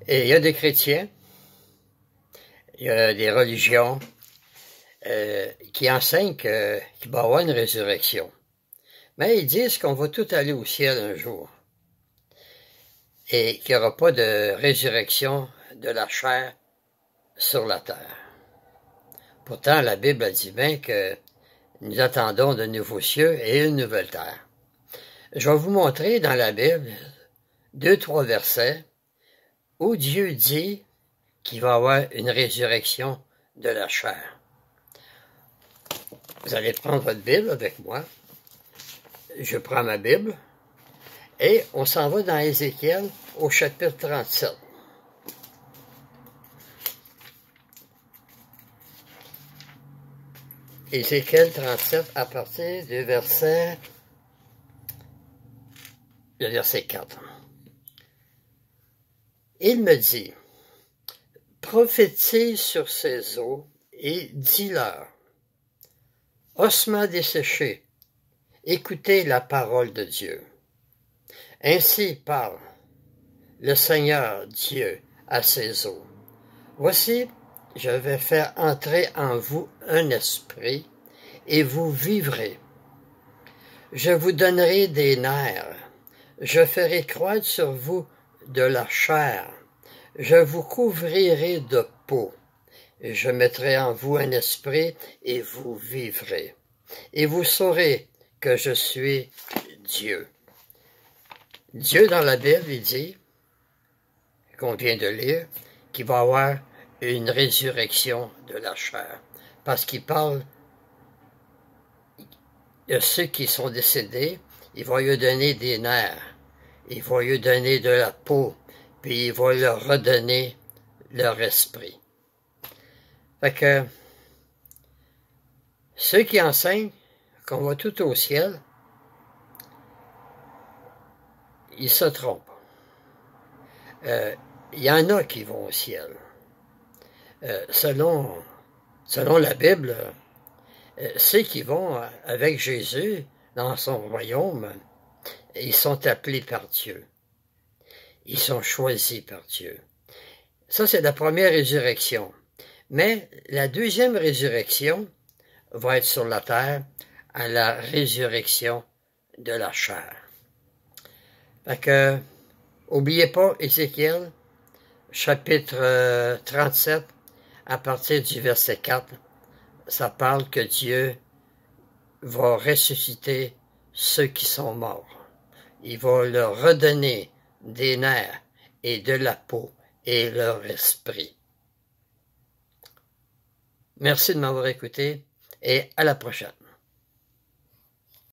Et il y a des chrétiens, il y a des religions qui enseignent qu'il va y avoir une résurrection. Mais ils disent qu'on va tout aller au ciel un jour et qu'il n'y aura pas de résurrection de la chair sur la terre. Pourtant, la Bible a dit bien que nous attendons de nouveaux cieux et une nouvelle terre. Je vais vous montrer dans la Bible 2-3 versets où Dieu dit qu'il va y avoir une résurrection de la chair. Vous allez prendre votre Bible avec moi. Je prends ma Bible et on s'en va dans Ézéchiel au chapitre 37. Ézéchiel 37 à partir du verset 4. Il me dit, prophétise sur ces eaux et dis-leur, ossements desséchés, écoutez la parole de Dieu. Ainsi parle le Seigneur Dieu à ces eaux. Voici, je vais faire entrer en vous un esprit, et vous vivrez. Je vous donnerai des nerfs, je ferai croître sur vous de la chair, je vous couvrirai de peau, et je mettrai en vous un esprit, et vous vivrez. Et vous saurez que je suis Dieu. Dieu dans la Bible, il dit, qu'on vient de lire, qu'il va y avoir une résurrection de la chair. Parce qu'il parle de ceux qui sont décédés, il va lui donner des nerfs, il va lui donner de la peau, puis il va leur redonner leur esprit. Fait que ceux qui enseignent qu'on va tout au ciel, ils se trompent. Il y en a qui vont au ciel. Selon la Bible, ceux qui vont avec Jésus dans son royaume, ils sont appelés par Dieu. Ils sont choisis par Dieu. Ça, c'est la première résurrection. Mais la deuxième résurrection va être sur la terre à la résurrection de la chair. Fait que, oubliez pas Ézéchiel, chapitre 37, à partir du verset 4, ça parle que Dieu va ressusciter ceux qui sont morts. Il va leur redonner des nerfs et de la peau et leur esprit. Merci de m'avoir écouté et à la prochaine.